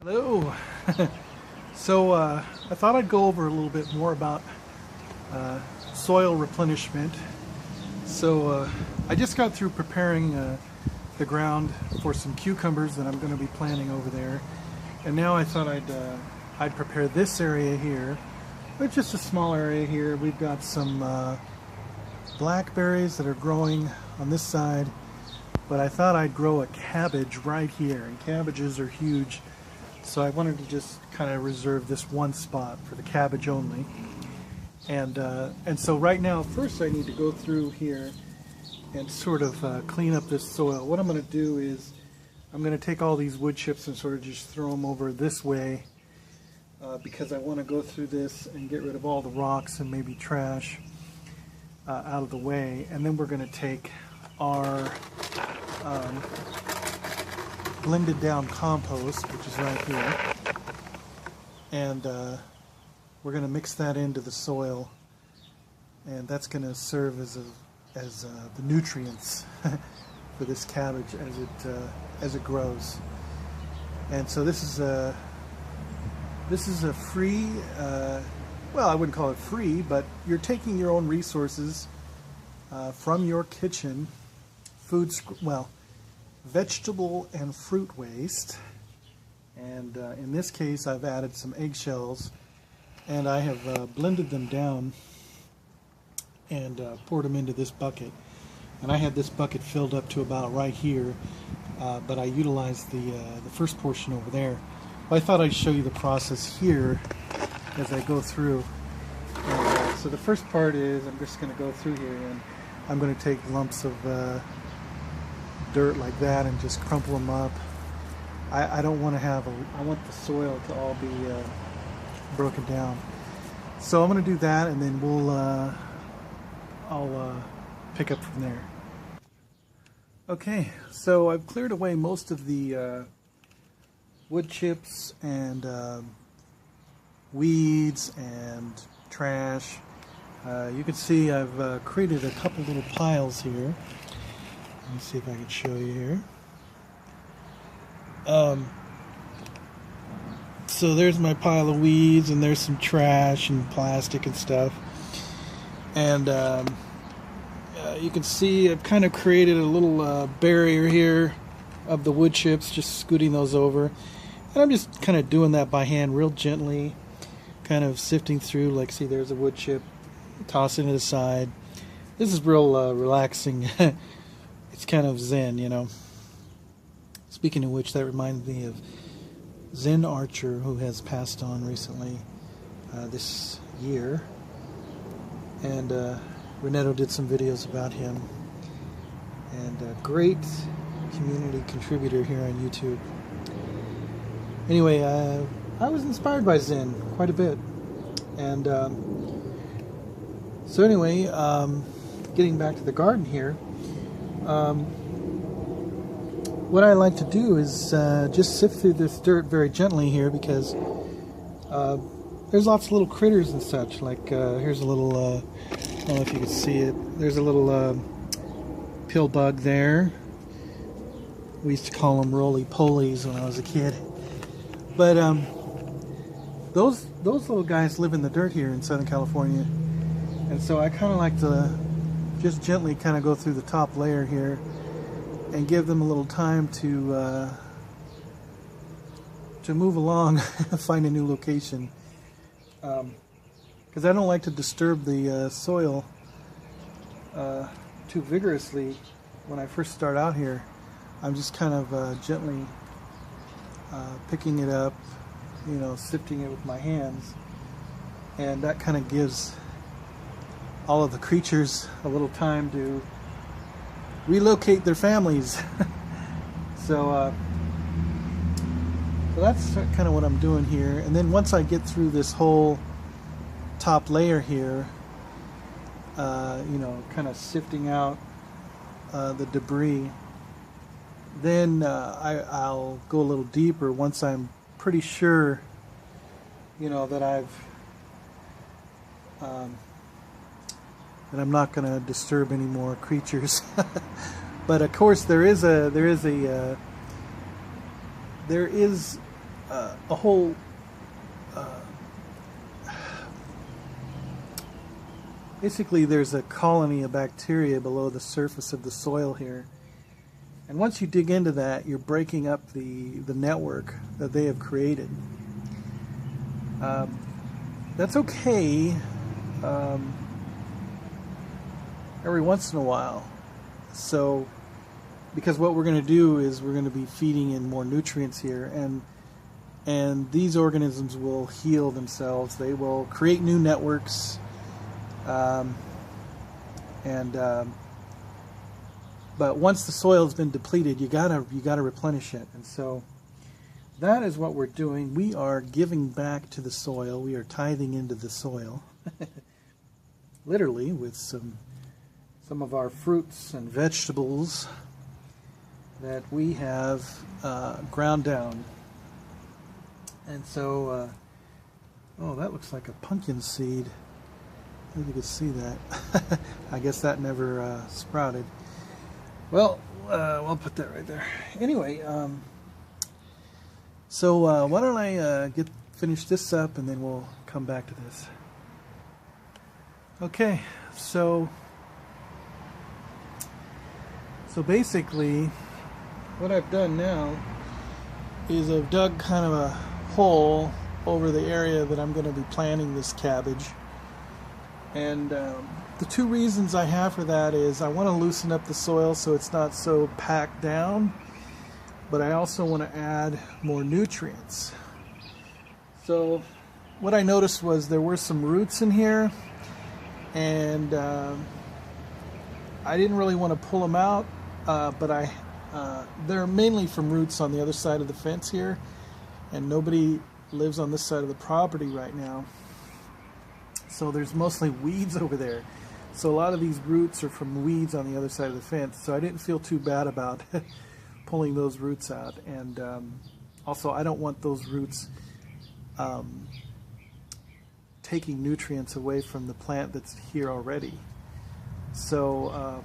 Hello. So I thought I'd go over a little bit more about soil replenishment. So I just got through preparing the ground for some cucumbers that I'm going to be planting over there, and now I thought I'd prepare this area here. It's just a small area here. We've got some blackberries that are growing on this side, but I thought I'd grow a cabbage right here, and cabbages are huge. So I wanted to just kind of reserve this one spot for the cabbage only. And so right now, first I need to go through here and sort of clean up this soil. What I'm going to do is I'm going to take all these wood chips and sort of just throw them over this way because I want to go through this and get rid of all the rocks and maybe trash out of the way. And then we're going to take our blended down compost, which is right here, and we're going to mix that into the soil, and that's going to serve as the nutrients for this cabbage as it grows. And so this is a free, well, I wouldn't call it free, but you're taking your own resources from your kitchen, vegetable and fruit waste, and in this case I've added some eggshells, and I have blended them down and poured them into this bucket. And I had this bucket filled up to about right here, but I utilized the first portion over there. Well, I thought I'd show you the process here as I go through. And, so the first part is I'm just going to go through here, and I'm going to take lumps of dirt like that and just crumple them up. I don't want to have I want the soil to all be broken down. So I'm going to do that, and then I'll pick up from there. Okay, so I've cleared away most of the wood chips and weeds and trash. You can see I've created a couple little piles here. Let me see if I can show you here. So there's my pile of weeds, and there's some trash and plastic and stuff. And you can see I've kind of created a little barrier here of the wood chips, just scooting those over. And I'm just kind of doing that by hand, real gently, kind of sifting through. Like, see, there's a wood chip, tossing it aside. This is real relaxing. It's kind of zen, you know. Speaking of which, that reminds me of Zen Archer, who has passed on recently this year. And Renetto did some videos about him. And a great community contributor here on YouTube. Anyway, I was inspired by Zen quite a bit. And so anyway, getting back to the garden here. What I like to do is just sift through this dirt very gently here, because there's lots of little critters and such. Like here's a little, I don't know if you can see it, there's a little pill bug there. We used to call them roly-polies when I was a kid. But those little guys live in the dirt here in Southern California, and so I kind of like to just gently kind of go through the top layer here and give them a little time to move along, find a new location. Because I don't like to disturb the soil too vigorously when I first start out here. I'm just kind of gently picking it up, you know, sifting it with my hands, and that kind of gives all of the creatures a little time to relocate their families. So that's kind of what I'm doing here. And then once I get through this whole top layer here, you know, kind of sifting out the debris, then I'll go a little deeper once I'm pretty sure, you know, that I'm not going to disturb any more creatures. But of course there is a whole basically there's a colony of bacteria below the surface of the soil here, and once you dig into that, you're breaking up the network that they have created. That's okay every once in a while. So, because what we're going to do is we're going to be feeding in more nutrients here, and these organisms will heal themselves. They will create new networks, but once the soil has been depleted, you gotta replenish it. And so that is what we're doing. We are giving back to the soil. We are tithing into the soil, literally, with some of our fruits and vegetables that we have ground down. And so, oh, that looks like a pumpkin seed. I don't think you can see that. I guess that never sprouted. Well, we'll put that right there. Anyway, so why don't I finish this up, and then we'll come back to this. Okay, so basically what I've done now is I've dug kind of a hole over the area that I'm going to be planting this cabbage. And the two reasons I have for that is I want to loosen up the soil so it's not so packed down, but I also want to add more nutrients. So what I noticed was there were some roots in here, and I didn't really want to pull them out, but they're mainly from roots on the other side of the fence here, and nobody lives on this side of the property right now. So there's mostly weeds over there. So a lot of these roots are from weeds on the other side of the fence. So I didn't feel too bad about pulling those roots out. And also, I don't want those roots taking nutrients away from the plant that's here already. So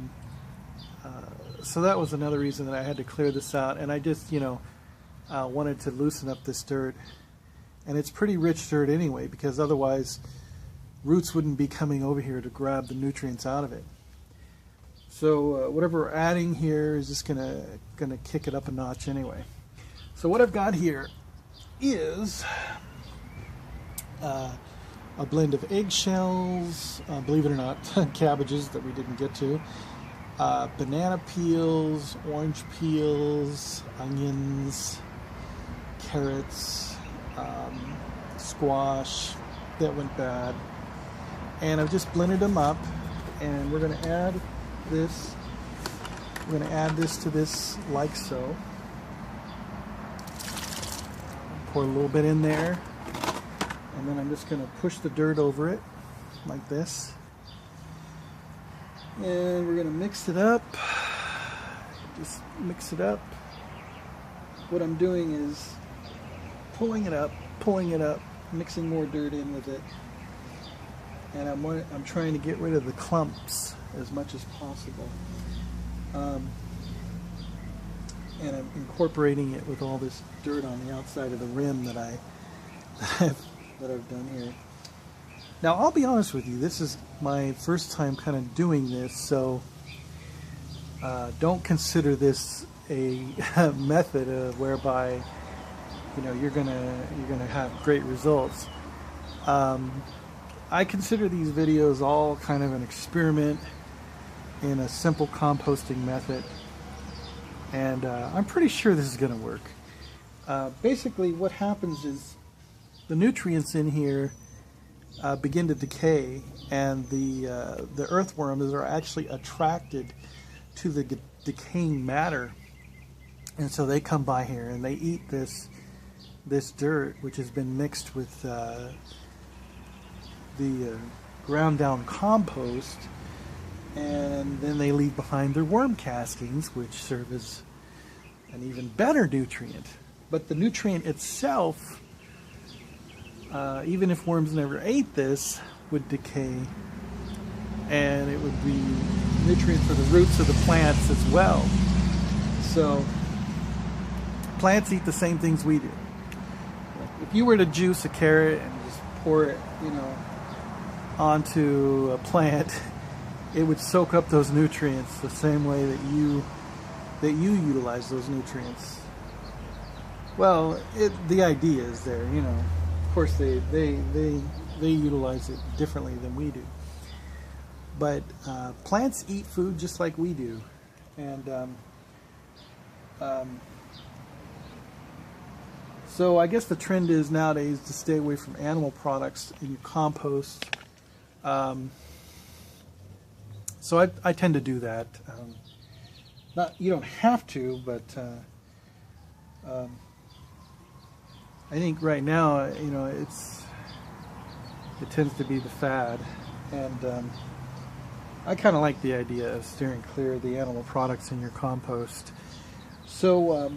so that was another reason that I had to clear this out. And I just, wanted to loosen up this dirt. And it's pretty rich dirt anyway, because otherwise roots wouldn't be coming over here to grab the nutrients out of it. So whatever we're adding here is just gonna kick it up a notch anyway. So what I've got here is a blend of eggshells, believe it or not, cabbages that we didn't get to, banana peels, orange peels, onions, carrots, squash that went bad, and I've just blended them up, and we're going to add this. We're going to add this to this like so. Pour a little bit in there, and then I'm just going to push the dirt over it like this, and we're going to mix it up. Just mix it up. What I'm doing is pulling it up, mixing more dirt in with it, and I'm trying to get rid of the clumps as much as possible, and I'm incorporating it with all this dirt on the outside of the rim that I've done here. Now I'll be honest with you, this is my first time kind of doing this, so don't consider this a method whereby you're gonna have great results. I consider these videos all kind of an experiment in a simple composting method, and I'm pretty sure this is gonna work. Basically what happens is the nutrients in here begin to decay, and the earthworms are actually attracted to the decaying matter, and so they come by here and they eat this dirt, which has been mixed with the ground down compost, and then they leave behind their worm castings, which serve as an even better nutrient. But the nutrient itself, even if worms never ate this, would decay, and it would be nutrient for the roots of the plants as well. So plants eat the same things we do. if you were to juice a carrot and just pour it, you know, onto a plant, it would soak up those nutrients the same way that you utilize those nutrients. Well, the idea is there, you know. Of course, they utilize it differently than we do. But plants eat food just like we do, and so I guess the trend is nowadays to stay away from animal products in your compost. So I tend to do that. You don't have to, but I think right now, you know, it tends to be the fad, and I kind of like the idea of steering clear of the animal products in your compost. So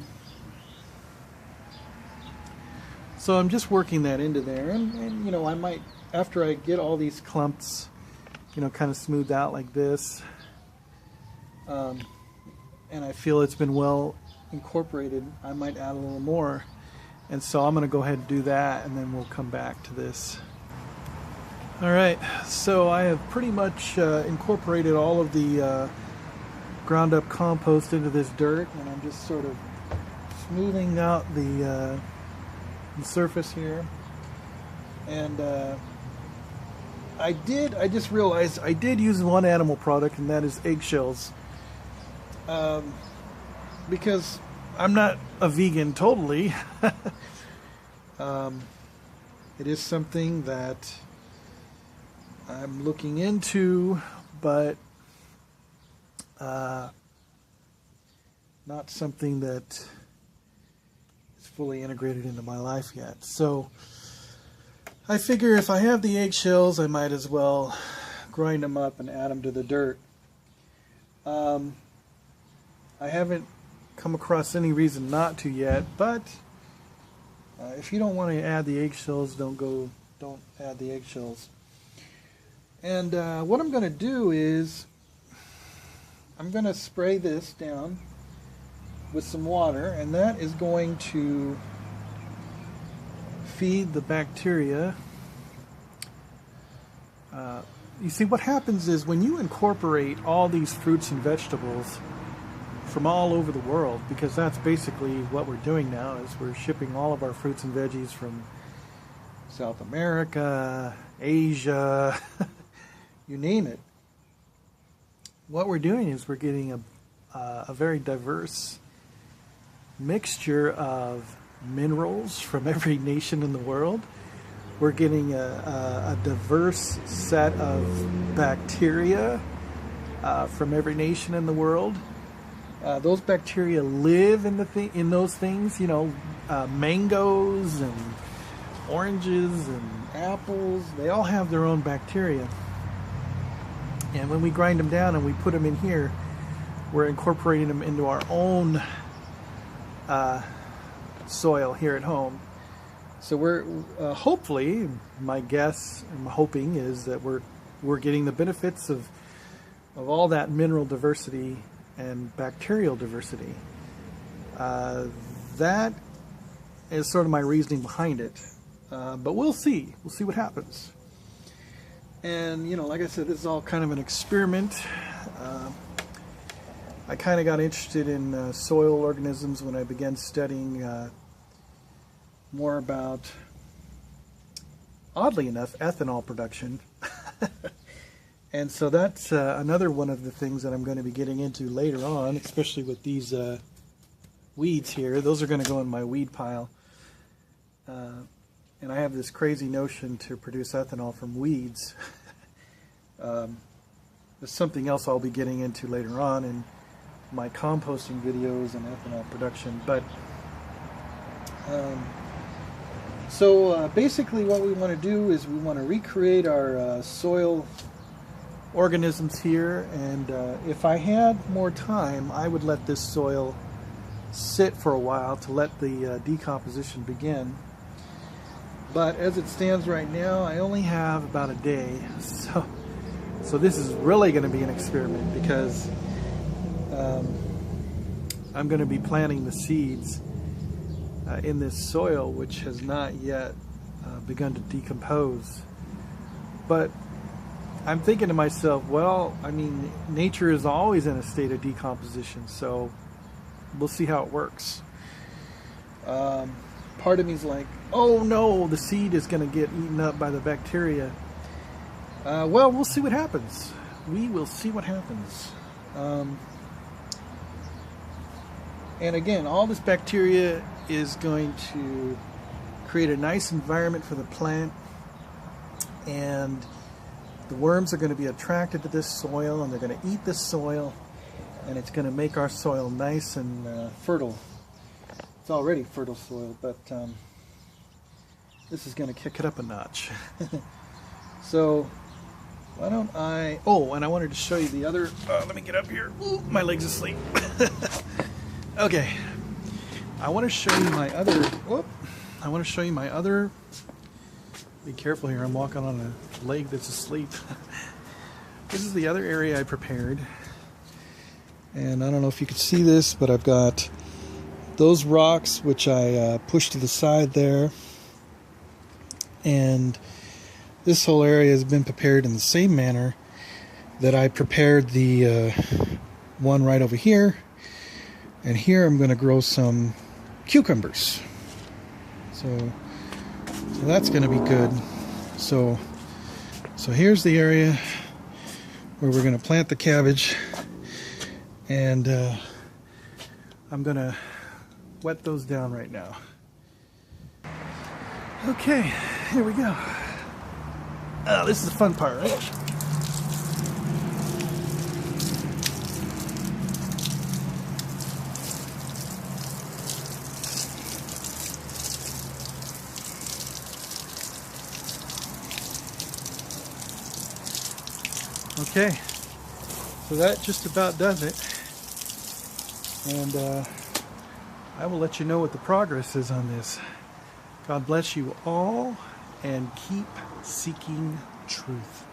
so I'm just working that into there, and you know, I might, after I get all these clumps, you know, kind of smoothed out like this, and I feel it's been well incorporated, I might add a little more. And so I'm going to go ahead and do that, and then we'll come back to this. Alright, so I have pretty much incorporated all of the ground up compost into this dirt, and I'm just sort of smoothing out the surface here. And I just realized I did use one animal product, and that is eggshells. Because I'm not a vegan totally. It is something that I'm looking into, but not something that is fully integrated into my life yet. So I figure if I have the eggshells, I might as well grind them up and add them to the dirt. I haven't come across any reason not to yet, but if you don't want to add the eggshells, don't add the eggshells. And what I'm going to do is I'm going to spray this down with some water, and that is going to feed the bacteria. You see, what happens is when you incorporate all these fruits and vegetables from all over the world, because that's basically what we're doing now, is we're shipping all of our fruits and veggies from South America, Asia, you name it. What we're doing is we're getting a very diverse mixture of minerals from every nation in the world. We're getting a diverse set of bacteria from every nation in the world. Those bacteria live in those things, you know, mangoes and oranges and apples. They all have their own bacteria. And when we grind them down and we put them in here, we're incorporating them into our own soil here at home. So we're hopefully, my guess and my hoping is that we're getting the benefits of all that mineral diversity and bacterial diversity. That is sort of my reasoning behind it. But we'll see. We'll see what happens. And, you know, like I said, this is all kind of an experiment. I kind of got interested in soil organisms when I began studying more about, oddly enough, ethanol production. And so that's another one of the things that I'm going to be getting into later on, especially with these weeds here. Those are going to go in my weed pile. And I have this crazy notion to produce ethanol from weeds. There's something else I'll be getting into later on in my composting videos and ethanol production. But so basically what we want to do is we want to recreate our soil organisms here, and if I had more time, I would let this soil sit for a while to let the decomposition begin. But as it stands right now, I only have about a day, so this is really going to be an experiment, because I'm going to be planting the seeds in this soil, which has not yet begun to decompose. But I'm thinking to myself, well, I mean, nature is always in a state of decomposition, so we'll see how it works. Part of me is like, oh no, the seed is going to get eaten up by the bacteria. Well, we'll see what happens. We will see what happens. And again, all this bacteria is going to create a nice environment for the plant, and the worms are going to be attracted to this soil, and they're going to eat this soil, and it's going to make our soil nice and fertile. It's already fertile soil, but this is going to kick it up a notch. So why don't I... Oh, and I wanted to show you the other... let me get up here. Ooh, my leg's asleep. Okay. I want to show you my other... Whoop. I want to show you my other... Be careful here, I'm walking on a leg that's asleep. This is the other area I prepared. And I don't know if you can see this, but I've got those rocks which I pushed to the side there. And this whole area has been prepared in the same manner that I prepared the one right over here. And here I'm going to grow some cucumbers. So that's going to be good. So here's the area where we're going to plant the cabbage, and I'm going to wet those down right now. Okay, here we go. Oh, this is the fun part, right? Okay, so that just about does it, and I will let you know what the progress is on this. God bless you all, and keep seeking truth.